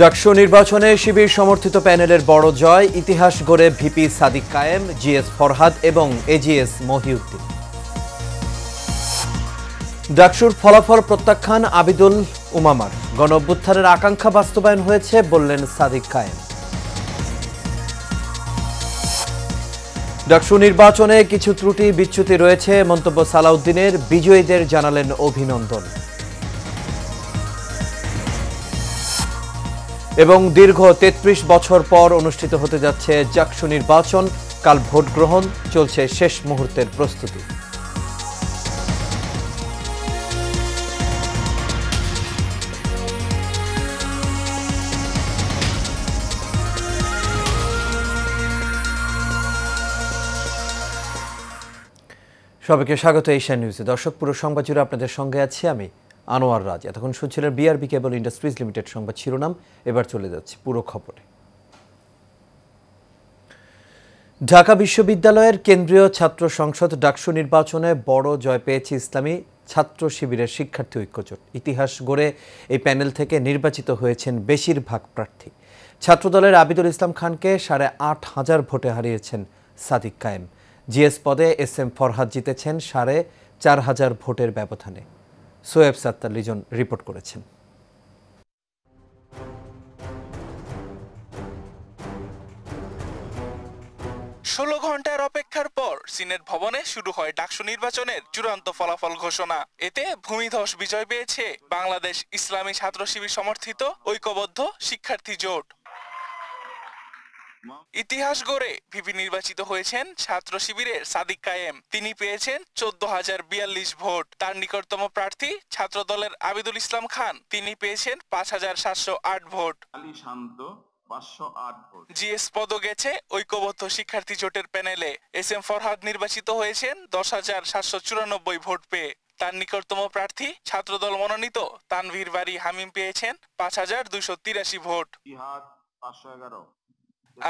ডাকসু নির্বাচনে শিবির সমর্থিত প্যানেলের বড় জয়, ইতিহাস গড়ে ভিপি সাদিক কায়েম, জিএস ফরহাদ এবং এজিএস মহিউদ্দিন। ডাকসুর ফলাফল প্রত্যাখ্যান আবিদুল উমামার, গণঅভ্যুত্থানের আকাঙ্ক্ষা বাস্তবায়ন হয়েছে বললেন সাদিক কায়েম। ডাকসু নির্বাচনে কিছু ত্রুটি বিচ্যুতি রয়েছে মন্তব্য সালাউদ্দিনের, বিজয়ীদের জানালেন অভিনন্দন। এবং দীর্ঘ ৩৩ বছর পর অনুষ্ঠিত হতে যাচ্ছে ডাকসু নির্বাচন, কাল ভোট গ্রহণ, চলছে শেষ মুহূর্তের প্রস্তুতি। সবাইকে স্বাগত এশিয়ান নিউজে। দর্শক, পুরো সংবাদ জুড়ে আপনাদের সঙ্গে আছি আমি আনোয়ার রাজ। এতক্ষণ শুনছিলেন বিআরবি কেবল ইন্ডাস্ট্রিজ লিমিটেড সংবাদ শিরোনাম। এবার চলে যাচ্ছে পুরো খবরে। ঢাকা বিশ্ববিদ্যালয়ের কেন্দ্রীয় ছাত্র সংসদ ডাকসু নির্বাচনে বড় জয় পেয়েছে ইসলামী ছাত্র শিবিরের শিক্ষার্থী ঐক্যজোট। ইতিহাস গড়ে এই প্যানেল থেকে নির্বাচিত হয়েছেন বেশিরভাগ প্রার্থী। ছাত্রদলের আবিদুল ইসলাম খানকে ৮৫০০ ভোটে হারিয়েছেন সাদিক কায়েম। জিএস পদে এস এম ফরহাদ জিতেছেন ৪৫০০ ভোটের ব্যবধানে। সোয়েব সাত্তার লিজন রিপোর্ট করেছেন। ১৬ ঘন্টার অপেক্ষার পর সিনেট ভবনে শুরু হয় ডাকসু নির্বাচনের চূড়ান্ত ফলাফল ঘোষণা। এতে ভূমিধস বিজয় পেয়েছে বাংলাদেশ ইসলামী ছাত্র শিবির সমর্থিত ঐক্যবদ্ধ শিক্ষার্থী জোট। ইতিহাস গড়ে ভিপি নির্বাচিত হয়েছেন ছাত্র শিবিরের সাদিক কায়েম। তিনি পেয়েছেন ১৪০৪২ ভোট। তার নিকটতম প্রার্থী ছাত্র দলের আবিদুল ইসলাম খান, তিনি পেয়েছেন ৫৭০৮ ভোট। জিএস পদ গেছে ঐক্যবদ্ধ শিক্ষার্থী জোটের প্যানেলে। এস এম ফরহাদ নির্বাচিত হয়েছেন ১০৭৯৪ ভোট পেয়ে। তার নিকটতম প্রার্থী ছাত্রদল মনোনীত তানভীর বারী হামিম পেয়েছেন ৫২৮৩ ভোট।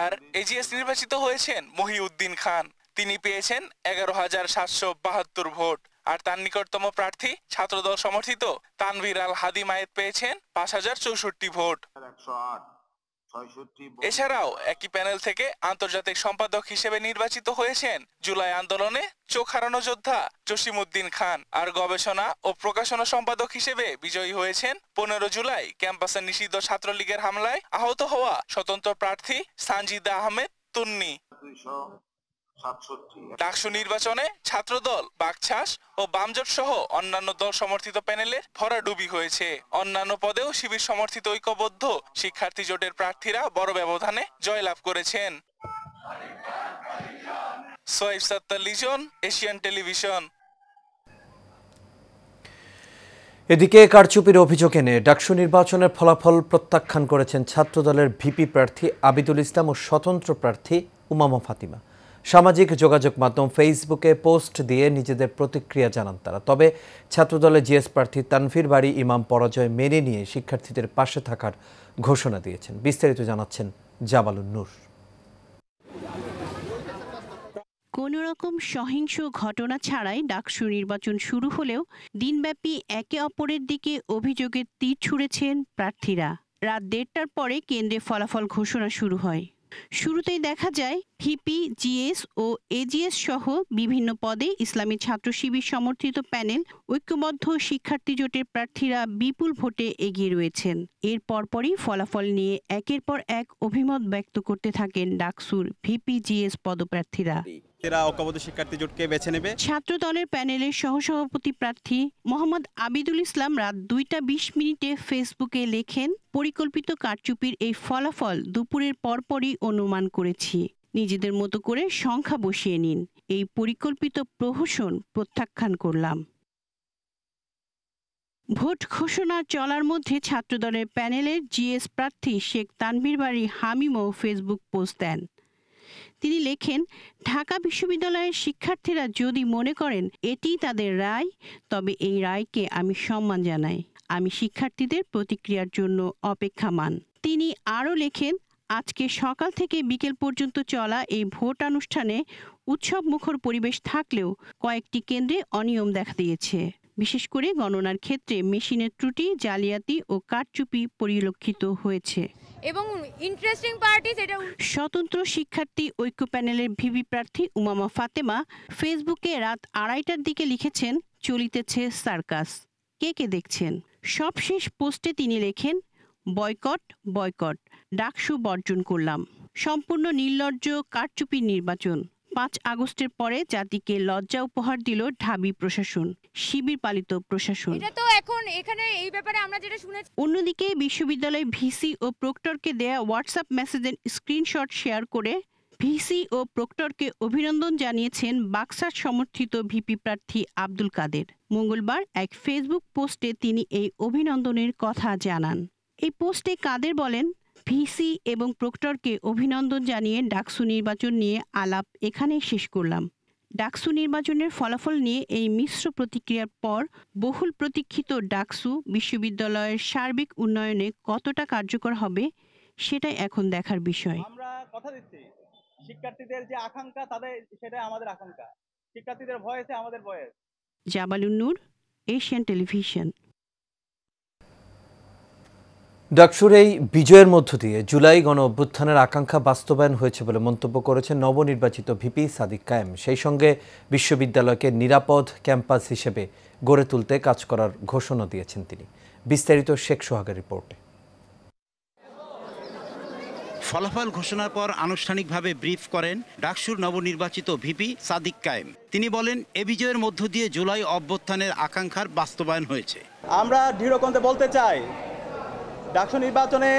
আর এজিএস নির্বাচিত হয়েছেন মহিউদ্দিন খান, তিনি পেয়েছেন ১১৭৭২ ভোট। আর তার নিকটতম প্রার্থী ছাত্রদল সমর্থিত তানভীর আল হাদি মায়েত পেয়েছেন ৫০৬৪ ভোট। এছাড়াও একই প্যানেল থেকে আন্তর্জাতিক সম্পাদক হিসেবে নির্বাচিত হয়েছেন জুলাই আন্দোলনে চোখ হারানো যোদ্ধা জসিমউদ্দিন খান। আর গবেষণা ও প্রকাশনা সম্পাদক হিসেবে বিজয়ী হয়েছেন ১৫ জুলাই ক্যাম্পাসে নিষিদ্ধ ছাত্রলীগের হামলায় আহত হওয়া স্বতন্ত্র প্রার্থী সানজিদা আহমেদ তুন্নি। ডাকসু নির্বাচনে ছাত্রদল, বাকছাস ও বামজোট সহ অন্যান্য দল সমর্থিত প্যানেলের ভরাডুবি হয়েছে। অন্যান্য পদেও শিবির সমর্থিত ঐক্যবদ্ধ শিক্ষার্থী জোটের প্রার্থীরা বড় ব্যবধানে জয়লাভ করেছেন। সোয়েব সাত্তার লিজন, এশিয়ান টেলিভিশন। এদিকে কারচুপির অভিযোগ এনে ডাকসু নির্বাচনের ফলাফল প্রত্যাখ্যান করেছেন ছাত্রদলের ভিপি প্রার্থী আবিদুল ইসলাম ও স্বতন্ত্র প্রার্থী উমামা ফাতিমা। সামাজিক যোগাযোগ মাধ্যম ফেসবুকে পোস্ট দিয়ে নিজেদের প্রতিক্রিয়া জানান তারা। তবে ছাত্রদলের জিএস প্রার্থী তানভীর বারী ইমাম পরাজয় মেনে নিয়ে শিক্ষার্থীদের পাশে থাকার ঘোষণা দিয়েছেন। বিস্তারিত জানাচ্ছেন জাবালুন নূর। কোনো রকম সহিংস ঘটনা ছাড়াই ডাকসু নির্বাচন শুরু হলেও দিনব্যাপী একে অপরের দিকে অভিযোগের তীর ছুঁড়েছেন প্রার্থীরা। রাত ১:৩০টার পরে কেন্দ্রে ফলাফল ঘোষণা শুরু হয়। শুরুতেই দেখা যায় ভিপি, জিএস ও এজিএস সহ বিভিন্ন পদে ইসলামী ছাত্র শিবির সমর্থিত প্যানেল ঐক্যবদ্ধ শিক্ষার্থী জোটের প্রার্থীরা বিপুল ভোটে এগিয়ে রয়েছেন। এর পরপরই ফলাফল নিয়ে একের পর এক অভিমত ব্যক্ত করতে থাকেন ডাকসুর ভিপি, জিএস পদপ্রার্থীরা। শিক্ষার্থী জোটকে বেছে নেবে। ছাত্র দলের প্যানেলের সহসভাপতি প্রার্থী মোহাম্মদ আবিদুল ইসলাম রাত ২:২০ ফেসবুকে লেখেন, পরিকল্পিত কারচুপির এই ফলাফল দুপুরের পরপরই অনুমান করেছি। নিজেদের মতো করে সংখ্যা বসিয়ে নিন। এই পরিকল্পিত প্রহসন প্রত্যাখ্যান করলাম। ভোট ঘোষণা চলার মধ্যে ছাত্রদলের প্যানেলের জিএস প্রার্থী শেখ তানভীর বারী হামিমও ফেসবুক পোস্ট দেন। তিনি লেখেন, ঢাকা বিশ্ববিদ্যালয়ের শিক্ষার্থীরা যদি মনে করেন এটিই তাদের রায়, তবে এই রায়কে আমি সম্মান জানাই। আমি শিক্ষার্থীদের প্রতিক্রিয়ার জন্য অপেক্ষামান। তিনি আরও লেখেন, আজকে সকাল থেকে বিকেল পর্যন্ত চলা এই ভোট অনুষ্ঠানে উৎসব মুখর পরিবেশ থাকলেও কয়েকটি কেন্দ্রে অনিয়ম দেখা দিয়েছে। বিশেষ করে গণনার ক্ষেত্রে মেশিনের ত্রুটি, জালিয়াতি ও কারচুপি পরিলক্ষিত হয়েছে। এবং ইন্টারেস্টিং পার্ট ইজ এটা স্বতন্ত্র শিক্ষার্থী ঐক্য প্যানেলের ভিপি প্রার্থী উমামা ফাতেমা ফেসবুকে রাত 2:30টার দিকে লিখেছেন, চলিতেছে সার্কাস, কে কে দেখছেন। সবশেষ পোস্টে তিনি লেখেন, বয়কট বয়কট, ডাকসু বর্জন করলাম, সম্পূর্ণ নির্লজ্জ কারচুপি নির্বাচন। 5 আগস্টের পরে জাতিকে লজ্জা উপহার দিল ঢাবি প্রশাসন, শিবির পালিত প্রশাসন। এটা তো এখন এখানে এই ব্যাপারে আমরা যেটা শুনেছি। অন্যদিকে বিশ্ববিদ্যালয় ভিসি ও প্রক্টরকে দেয়া হোয়াটসঅ্যাপ মেসেজের স্ক্রিনশট শেয়ার করে ভিসি ও প্রক্টরকে অভিনন্দন জানিয়েছেন বাক্সার সমর্থিত ভিপি প্রার্থী আব্দুল কাদের। মঙ্গলবার এক ফেসবুক পোস্টে তিনি এই অভিনন্দনের কথা জানান। এই পোস্টে কাদের বলেন, ভিসি এবং প্রক্টরকে অভিনন্দন জানিয়ে ডাকসু নির্বাচন নিয়ে আলাপ এখানেই শেষ করলাম। ডাকসু নির্বাচনের ফলাফল নিয়ে এই মিশ্র প্রতিক্রিয়ার পর বহুল প্রতীক্ষিত ডাকসু বিশ্ববিদ্যালয়ের সার্বিক উন্নয়নে কতটা কার্যকর হবে সেটাই এখন দেখার বিষয়। আমরা কথা দিচ্ছি, শিক্ষার্থীদের যে আকাঙ্ক্ষা তাদের সেটাই আমাদের আকাঙ্ক্ষা, শিক্ষার্থীদের ভয়েসে আমাদের ভয়েস। জাবালুন নূর, এশিয়ান টেলিভিশন। ডাকসুর এই বিজয়ের মধ্য দিয়ে জুলাই গণ অভ্যুত্থানের আকাঙ্ক্ষা বাস্তবায়ন হয়েছে বলে মন্তব্য করেছেন নবনির্বাচিত ভিপি সাদিক কায়েম। সেই সঙ্গে বিশ্ববিদ্যালয়কে নিরাপদ ক্যাম্পাস হিসেবে গড়ে তুলতে কাজ করার ঘোষণা দিয়েছেন তিনি। বিস্তারিত শেখ সোহাগের রিপোর্টে। ফলাফল ঘোষণার পর আনুষ্ঠানিকভাবে ব্রিফ করেন ডাকসুর নবনির্বাচিত ভিপি সাদিক কায়েম। তিনি বলেন, এ বিজয়ের মধ্য দিয়ে জুলাই অভ্যুত্থানের আকাঙ্ক্ষার বাস্তবায়ন হয়েছে। আমরা দৃঢ়কণ্ঠে বলতে চাই, ডাকসু নির্বাচনে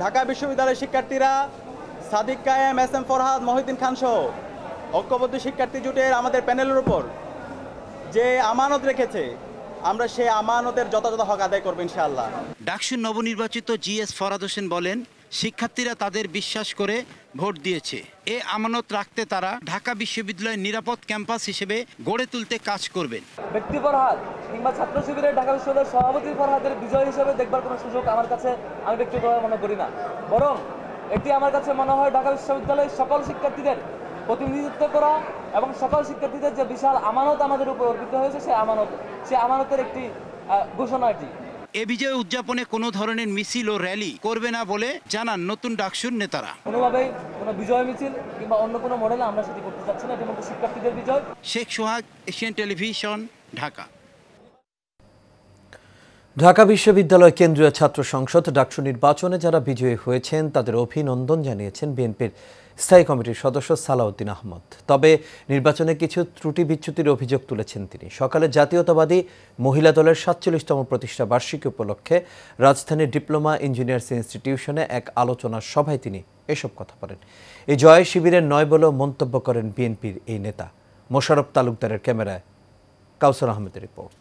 ঢাকা বিশ্ববিদ্যালয়ের শিক্ষার্থীরা সাদিক কায়েম, এস এম ফরহাদ, মহিউদ্দিন খান সহ ঐক্যবদ্ধ শিক্ষার্থী জোটের আমাদের প্যানেলের উপর যে আমানত রেখেছে, আমরা সেই আমানতের যথাযথ হক আদায় করব ইনশাআল্লাহ। ডাকসুর নবনির্বাচিত জিএস ফরহাদ হোসেন বলেন, শিক্ষার্থীরা তাদের বিশ্বাস করে ভোট দিয়েছে। এ আমানত রাখতে তারা ঢাকা বিশ্ববিদ্যালয়ের নিরাপদ ক্যাম্পাস হিসেবে গড়ে তুলতে কাজ করবেন। ব্যক্তি ফরহাদ কিংবা ছাত্র শিবিরের ঢাকা বিশ্ববিদ্যালয়ের সভাপতি ফরহাদের বিজয় হিসেবে দেখবার কোনো সুযোগ আমার কাছে আমি ব্যক্তিগতভাবে মনে করি না, বরং এটি আমার কাছে মনে হয় ঢাকা বিশ্ববিদ্যালয়ের সকল শিক্ষার্থীদের প্রতিনিধিত্ব করা এবং সকল শিক্ষার্থীদের যে বিশাল আমানত আমাদের উপর অর্পিত হয়েছে সেই আমানতের একটি ঘোষণা এটি। এ বিজয় উদযাপনে কোনো ধরনের মিছিল ও র্যালি করবে না বলে জানান নতুন ডাকসুর নেতারা। কোনোভাবেই কোনো বিজয় মিছিল কিংবা অন্য কোনো মডেলে আমরা সেটি করতে চাচ্ছি না, এটি মধ্যে শিক্ষার্থীদের বিজয়। শেখ সোহাগ, এশিয়ান টেলিভিশন, ঢাকা। ঢাকা বিশ্ববিদ্যালয় কেন্দ্রীয় ছাত্র সংসদ ডাকসু নির্বাচনে যারা বিজয়ী হয়েছেন তাদের অভিনন্দন জানিয়েছেন বিএনপির স্থায়ী কমিটির সদস্য সালাউদ্দিন আহমদ। তবে নির্বাচনে কিছু ত্রুটি বিচ্যুতির অভিযোগ তুলেছেন তিনি। সকালে জাতীয়তাবাদী মহিলা দলের ৪৭তম প্রতিষ্ঠা বার্ষিকী উপলক্ষে রাজধানীর ডিপ্লোমা ইঞ্জিনিয়ার্স ইনস্টিটিউশনে এক আলোচনা সভায় তিনি এসব কথা বলেন। এই জয় শিবিরের নয় বলেও মন্তব্য করেন বিএনপির এই নেতা। মোশাররফ তালুকদারের ক্যামেরায় কাউসার আহমেদের রিপোর্ট।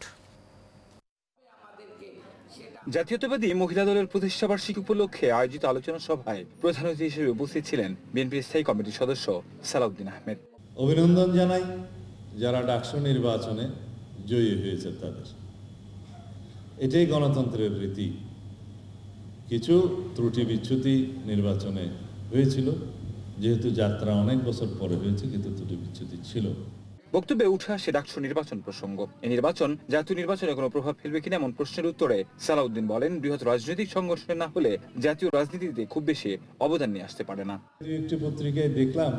জাতীয়তাবাদী মহিলা দলের প্রতিষ্ঠাবার্ষিকী উপলক্ষে আয়োজিত আলোচনা সভায় প্রধান অতিথি হিসেবে উপস্থিত ছিলেন বিএনপির স্থায়ী কমিটির সদস্য সালাউদ্দিন আহমেদ। অভিনন্দন জানাই যারা ডাকসু নির্বাচনে জয়ী হয়েছে তাদের। এটাই গণতন্ত্রের রীতি। কিছু ত্রুটি বিচ্যুতি নির্বাচনে হয়েছিল, যেহেতু যাত্রা অনেক বছর পরে হয়েছে, কিন্তু ত্রুটি বিচ্যুতি ছিল। বক্তব্যে উঠে আসে ডাকসু নির্বাচন প্রসঙ্গ। এই নির্বাচন জাতীয় নির্বাচনে কোনো প্রভাব ফেলবে কিনা এমন প্রশ্নের উত্তরে সালাউদ্দিন বলেন, বৃহৎ রাজনৈতিক সংগঠনে না হলে জাতীয় রাজনীতিতে খুব বেশি অবদান নিয়ে আসতে পারে না। একটি পত্রিকায় দেখলাম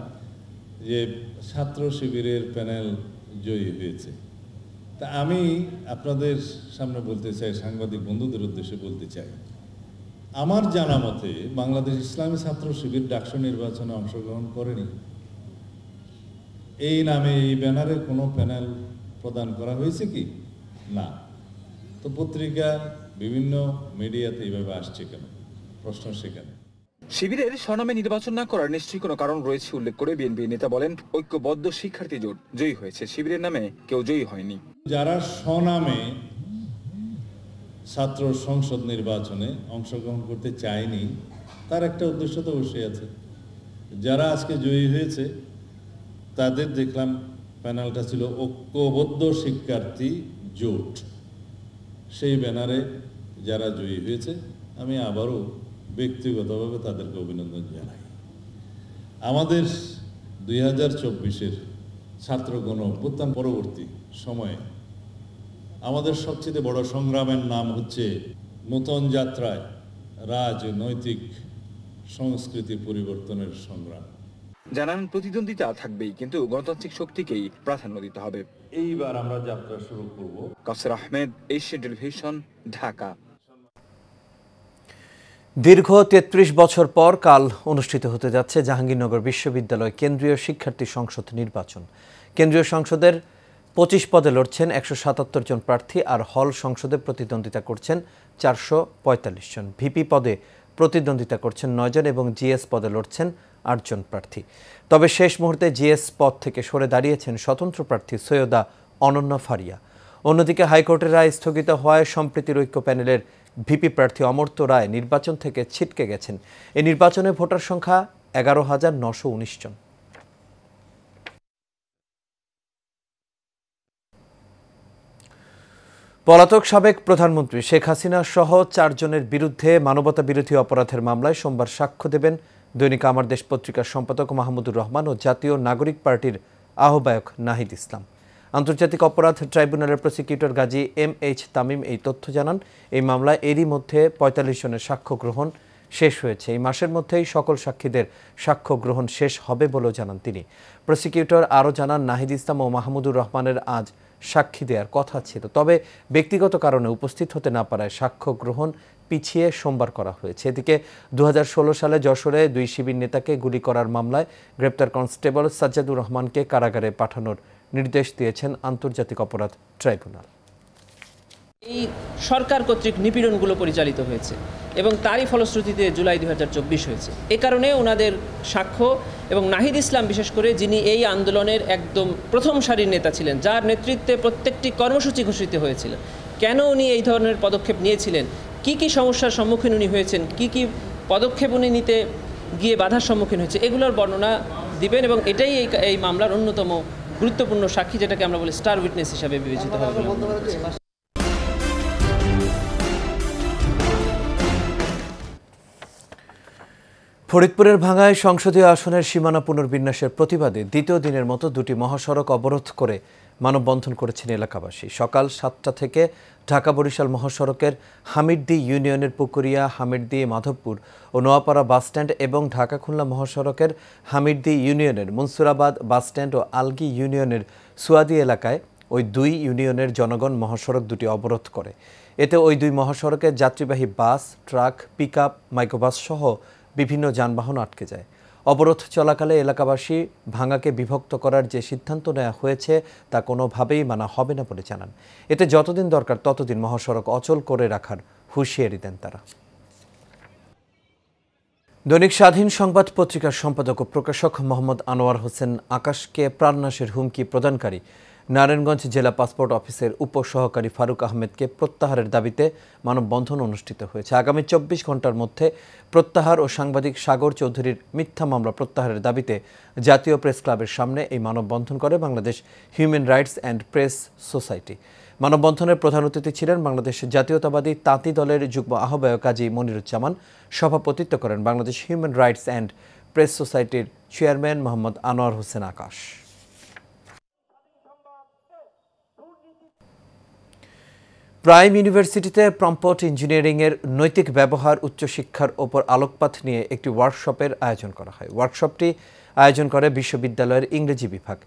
যে ছাত্র শিবিরের প্যানেল জয়ী হয়েছে। তা আমি আপনাদের সামনে বলতে চাই, সাংবাদিক বন্ধুদের উদ্দেশ্যে বলতে চাই, আমার জানা মতে বাংলাদেশ ইসলামী ছাত্র শিবির ডাকসু নির্বাচনে অংশগ্রহণ করেনি। এই নামে এই ব্যানারে কোনো প্যানেল প্রদান করা হয়েছে কি না? তো পত্রিকা বিভিন্ন মিডিয়াতে এইভাবে আসছে কেন? প্রশ্ন সেখানে। শিবিরের স্বনামে নির্বাচন না করার নিশ্চয়ই কোনো কারণ রয়েছে উল্লেখ করে বিএনপি নেতা বলেন, ঐক্যবদ্ধ শিক্ষার্থী জোট জয়ী হয়েছে, শিবিরের নামে কেউ জয়ী হয়নি। যারা স্বনামে ছাত্র সংসদ নির্বাচনে অংশগ্রহণ করতে চায়নি তার একটা উদ্দেশ্য তো অবশ্যই আছে। যারা আজকে জয়ী হয়েছে তাদের দেখলাম প্যানেলটা ছিল ঐক্যবদ্ধ শিক্ষার্থী জোট। সেই ব্যানারে যারা জয়ী হয়েছে আমি আবারও ব্যক্তিগতভাবে তাদেরকে অভিনন্দন জানাই। আমাদের 2024-এর ছাত্র গণ অভ্যুত্থান পরবর্তী সময়ে আমাদের সবচেয়ে বড় সংগ্রামের নাম হচ্ছে নতুন যাত্রায় রাজনৈতিক সংস্কৃতি পরিবর্তনের সংগ্রাম। জানান প্রতিদ্বন্দ্বিতা থাকবেই, কিন্তু গণতান্ত্রিক শক্তিকেই প্রাধান্য দিতে হবে। এইবার আমরা যাত্রা শুরু করব। কাউসার আহমেদ, এশিয়ান টেলিভিশন, ঢাকা। দীর্ঘ ৩৩ বছর পর কাল অনুষ্ঠিত হতে যাচ্ছে জাহাঙ্গীরনগর বিশ্ববিদ্যালয় কেন্দ্রীয় শিক্ষার্থী সংসদ নির্বাচন। কেন্দ্রীয় সংসদের ২৫ পদে লড়ছেন ১৭৭ জন প্রার্থী, আর হল সংসদে প্রতিদ্বন্দ্বিতা করছেন ৪৪৫ জন। ভিপি পদে প্রতিদ্বন্দ্বিতা করছেন ৯ জন এবং জিএস পদে লড়ছেন ৮ জন প্রার্থী। তবে শেষ মুহূর্তে জিএস পদ থেকে সরে দাঁড়িয়েছেন স্বতন্ত্র প্রার্থী সৈয়দা অনন্যা ফারিয়া। অন্যদিকে হাইকোর্টের রায় স্থগিত হওয়ায় সম্প্রীতির ঐক্য প্যানেলের ভিপি প্রার্থী অমর্ত্য রায় নির্বাচন থেকে ছিটকে গেছেন। এই নির্বাচনে ভোটার সংখ্যা ১১,৯১৯ জন। পলাতক সাবেক প্রধানমন্ত্রী শেখ হাসিনা সহ ৪ জনের বিরুদ্ধে মানবতাবিরোধী অপরাধের মামলায় সোমবার সাক্ষ্য দেবেন দৈনিক আমার দেশ পত্রিকার সম্পাদক মাহমুদুর রহমান ও জাতীয় নাগরিক পার্টির আহ্বায়ক নাহিদ ইসলাম। আন্তর্জাতিক অপরাধ ট্রাইব্যুনালের প্রসিকিউটর গাজী MH তামিম এই তথ্য জানান। এই মামলায় এরই মধ্যে ৪৫ জনের সাক্ষ্য গ্রহণ শেষ হয়েছে। এই মাসের মধ্যেই সকল সাক্ষীদের সাক্ষ্য গ্রহণ শেষ হবে বলেও জানান তিনি। প্রসিকিউটর আরও জানান, নাহিদ ইসলাম ও মাহমুদুর রহমানের আজ সাক্ষী দেওয়ার কথা ছিল, তবে ব্যক্তিগত কারণে উপস্থিত হতে না পারায় সাক্ষ্য গ্রহণ পিছিয়ে সোমবার করা হয়েছে। এদিকে ২০১৬ সালে যশোরে ২ শিবির নেতাকে গুলি করার মামলায় গ্রেপ্তার কনস্টেবল সাজ্জাদুর রহমানকে কারাগারে পাঠানোর নির্দেশ দিয়েছেন আন্তর্জাতিক অপরাধ ট্রাইব্যুনাল। এই সরকার কর্তৃক নিপীড়নগুলো পরিচালিত হয়েছে এবং তারই ফলশ্রুতিতে জুলাই ২০২৪ হয়েছে। এ কারণে ওনাদের সাক্ষ্য এবং নাহিদ ইসলাম বিশেষ করে, যিনি এই আন্দোলনের একদম প্রথম সারির নেতা ছিলেন, যার নেতৃত্বে প্রত্যেকটি কর্মসূচি ঘোষিত হয়েছিল, কেন উনি এই ধরনের পদক্ষেপ নিয়েছিলেন, কি কি সমস্যার সম্মুখীন উনি হয়েছেন, কি কি পদক্ষেপ উনি নিতে গিয়ে বাধার সম্মুখীন হয়েছে, এগুলোর বর্ণনা দিবেন এবং এটাই এই মামলার অন্যতম গুরুত্বপূর্ণ সাক্ষী, যেটাকে আমরা বলি স্টার উইটনেস হিসাবে বিবেচিত হবে। ফরিদপুরের ভাঙ্গায় সংসদীয় আসনের সীমানা পুনর্বিন্যাসের প্রতিবাদে দ্বিতীয় দিনের মতো 2টি মহাসড়ক অবরোধ করে মানববন্ধন করেছেন এলাকাবাসী। সকাল 7টা থেকে ঢাকা বরিশাল মহাসড়কের হামিরদি ইউনিয়নের পুকুরিয়া, হামিরদি, মাধবপুর ও নোয়াপাড়া বাসস্ট্যান্ড এবং ঢাকা খুলনা মহাসড়কের হামিরদি ইউনিয়নের মনসুরাবাদ বাসস্ট্যান্ড ও আলগি ইউনিয়নের সুয়াদি এলাকায় ওই 2 ইউনিয়নের জনগণ মহাসড়ক 2টি অবরোধ করে। এতে ওই 2 মহাসড়কের যাত্রীবাহী বাস, ট্রাক, পিকআপ, মাইক্রোবাস সহ বিভিন্ন যানবাহন আটকে যায়। অবরোধ চলাকালে এলাকাবাসী ভাঙ্গাকে বিভক্ত করার যে সিদ্ধান্ত নেওয়া হয়েছে তা কোনোভাবেই মানা হবে না বলে জানান। এতে যতদিন দরকার ততদিন মহাসড়ক অচল করে রাখার হুঁশিয়ারি দেন তারা। দৈনিক স্বাধীন সংবাদ পত্রিকার সম্পাদক ও প্রকাশক মোহাম্মদ আনোয়ার হোসেন আকাশকে প্রাণনাশের হুমকি প্রদানকারী নারায়ণগঞ্জ জেলা পাসপোর্ট অফিসের উপসহকারী ফারুক আহমেদকে প্রত্যাহারের দাবিতে মানববন্ধন অনুষ্ঠিত হয়েছে। আগামী ২৪ ঘন্টার মধ্যে প্রত্যাহার ও সাংবাদিক সাগর চৌধুরীর মিথ্যা মামলা প্রত্যাহারের দাবিতে জাতীয় প্রেস ক্লাবের সামনে এই মানববন্ধন করে Bangladesh human rights and press society. মানববন্ধনের প্রধান অতিথি ছিলেন বাংলাদেশ জাতীয়তাবাদী তাঁতি দলের যুগ্ম আহ্বায়ক কাজী মনিরুজ্জামান। সভাপতিত্ব করেন Bangladesh human rights and press সোসাইটির চেয়ারম্যান মোহাম্মদ আনোয়ার হোসেন আকাশ। প্রাইম ইউনিভার্সিটিতে প্রম্পট ইঞ্জিনিয়ারিংয়ের নৈতিক ব্যবহার উচ্চশিক্ষার ওপর আলোকপাত নিয়ে একটি ওয়ার্কশপের আয়োজন করা হয়। ওয়ার্কশপটি আয়োজন করে বিশ্ববিদ্যালয়ের ইংরেজি বিভাগ।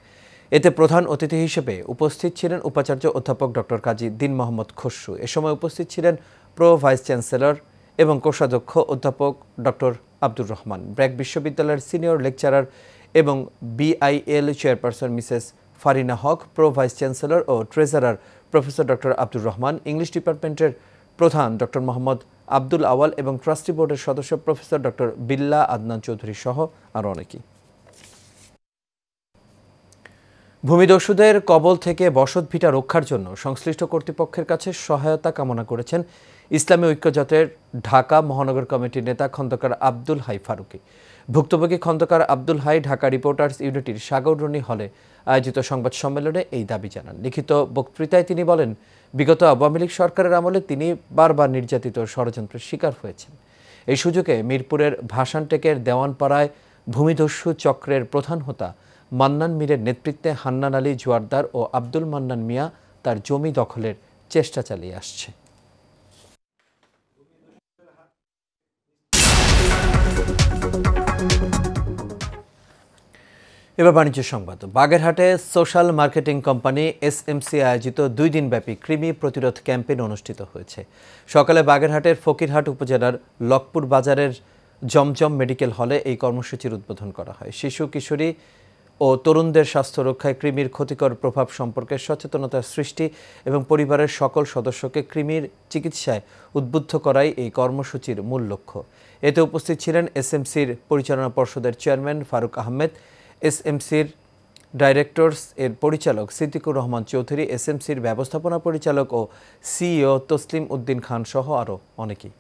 এতে প্রধান অতিথি হিসেবে উপস্থিত ছিলেন উপাচার্য অধ্যাপক ডক্টর কাজী দীন মোহাম্মদ খসরু। এ সময় উপস্থিত ছিলেন প্রো ভাইস চ্যান্সেলর এবং কোষাধ্যক্ষ অধ্যাপক ডক্টর আব্দুর রহমান, ব্র্যাক বিশ্ববিদ্যালয়ের সিনিয়র লেকচারার এবং BIL chairperson Mrs Farina Haque, pro vice chancellor ও treasurer professor doctor Abdur Rahman, English ডিপার্টমেন্টের প্রধান ডক্টর মোহাম্মদ আব্দুল আওয়াল এবং ট্রাস্টি বোর্ডের সদস্য প্রফেসর ডক্টর বিল্লা আদনান চৌধুরী সহ আরও অনেকেই। ভূমিদস্যুদের কবল থেকে বসতভিটা রক্ষার জন্য সংশ্লিষ্ট কর্তৃপক্ষের কাছে সহায়তা কামনা করেছেন ইসলামী ঐক্যজোটের ঢাকা মহানগর কমিটির নেতা খন্দকার আব্দুল হাই ফারুকি। ভুক্তভোগী খন্দকার আব্দুল হাই ঢাকা রিপোর্টার্স ইউনিটির সাগররণী হলে আয়োজিত সংবাদ সম্মেলনে এই দাবি জানান। লিখিত বক্তৃতায় তিনি বলেন, বিগত আওয়ামী লীগ সরকারের আমলে তিনি বারবার নির্যাতিত ষড়যন্ত্রের শিকার হয়েছেন। এই সুযোগে মিরপুরের ভাসানটেকের দেওয়ানপাড়ায় ভূমিদস্যু চক্রের প্রধান হোতা মান্নান মীরের নেতৃত্বে হান্নান আলী জোয়ারদার ও আব্দুল মান্নান মিয়া তার জমি দখলের চেষ্টা চালিয়ে আসছে। এবার বাণিজ্য সংবাদ। বাগেরহাটে সোশ্যাল মার্কেটিং কোম্পানি এসএমসি আয়োজিত 2 দিনব্যাপী কৃমি প্রতিরোধ ক্যাম্পেইন অনুষ্ঠিত হয়েছে। সকালে বাগেরহাটের ফকিরহাট উপজেলার লকপুর বাজারের জমজম মেডিকেল হলে এই কর্মসূচির উদ্বোধন করা হয়। শিশু, কিশোরী ও তরুণদের স্বাস্থ্য রক্ষায় কৃমির ক্ষতিকর প্রভাব সম্পর্কে সচেতনতা সৃষ্টি এবং পরিবারের সকল সদস্যকে কৃমির চিকিৎসায় উদ্বুদ্ধ করাই এই কর্মসূচির মূল লক্ষ্য। এতে উপস্থিত ছিলেন এসএমসির পরিচালনা পর্ষদের চেয়ারম্যান ফারুক আহমেদ, এসএমসির ডাইরেক্টরস এর পরিচালক সিদ্দিকুর রহমান চৌধুরী, এসএমসির ব্যবস্থাপনা পরিচালক ও সিইও তসলিম উদ্দিন খান সহ আরও অনেকেই।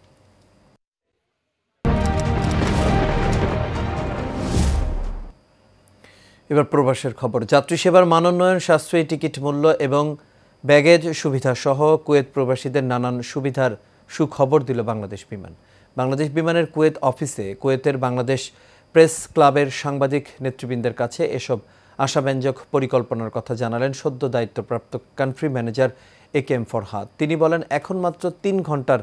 এবার প্রবাসের খবর। যাত্রী সেবার মানোন্নয়ন, সাশ্রয়ী টিকিট মূল্য এবং ব্যাগেজ সুবিধা সহ কুয়েত প্রবাসীদের নানান সুবিধার সুখবর দিল বাংলাদেশ বিমান। বাংলাদেশ বিমানের কুয়েত অফিসে কুয়েতের বাংলাদেশ প্রেস ক্লাবের সাংবাদিক নেতৃবৃন্দের কাছে এসব আশাব্যঞ্জক পরিকল্পনার কথা জানালেন সদ্য দায়িত্বপ্রাপ্ত কান্ট্রি ম্যানেজার একেএম ফরহাদ। তিনি বলেন, এখন মাত্র 3 ঘন্টার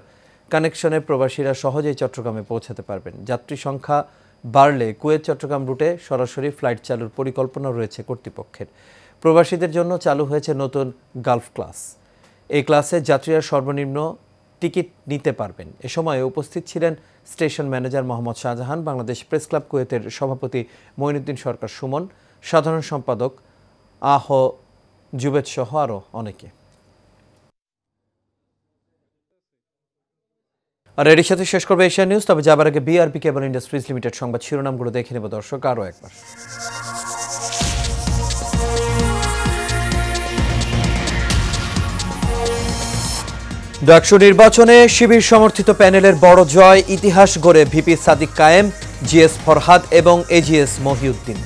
কানেকশনে প্রবাসীরা সহজেই চট্টগ্রামে পৌঁছাতে পারবেন। যাত্রী সংখ্যা বাড়লে কুয়েত চট্টগ্রাম রুটে সরাসরি ফ্লাইট চালুর পরিকল্পনা রয়েছে কর্তৃপক্ষের। প্রবাসীদের জন্য চালু হয়েছে নতুন গালফ ক্লাস। এই ক্লাসে যাত্রীরা সর্বনিম্ন টিকিট নিতে পারবেন। এ সময় উপস্থিত ছিলেন station manager Mohammad Shahjahan, Bangladesh press club কুয়েতের সভাপতি মঈনুদ্দিন সরকার সুমন, সাধারণ সম্পাদক আহ জুবেদ সহ আরও অনেকে। আর এর সাথে শেষ করবে এশিয়া নিউজ। তবে যাবার আগে বিআরপি কেবল ইন্ডাস্ট্রিজ লিমিটেড সংবাদ শিরোনামগুলো দেখে নেব দর্শক আরও একবার। ডাকসু নির্বাচনে শিবির সমর্থিত প্যানেলের বড় জয়, ইতিহাস গড়ে ভিপি সাদিক কায়েম, জিএস ফরহাদ এবং এজিএস মহিউদ্দিন।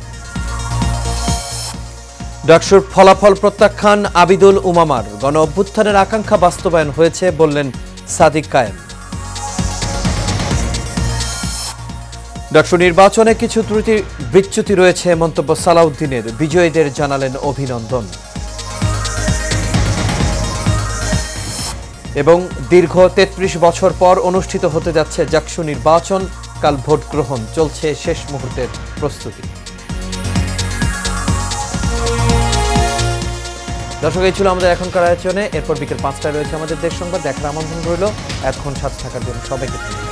ডাকসুর ফলাফল প্রত্যাখ্যান আবিদুল উমামার, গণ অভ্যুত্থানের আকাঙ্ক্ষা বাস্তবায়ন হয়েছে বললেন সাদিক কায়েম। ডাকসু নির্বাচনে কিছু ত্রুটি বিচ্যুতি রয়েছে মন্তব্য সালাউদ্দিনের, বিজয়ীদের জানালেন অভিনন্দন। এবং দীর্ঘ 33 বছর পর অনুষ্ঠিত হতে যাচ্ছে ডাকসু নির্বাচন, কাল ভোট গ্রহণ, চলছে শেষ মুহূর্তের প্রস্তুতি। দর্শক, এই ছিল আমাদের এখনকার আয়োজনে। এরপর বিকেল 5টায় রয়েছে আমাদের দেশ সংবাদ। দেখার আমন্ত্রণ রইল। এতক্ষণ সাথে থাকার জন্য সবাইকে ধন্যবাদ।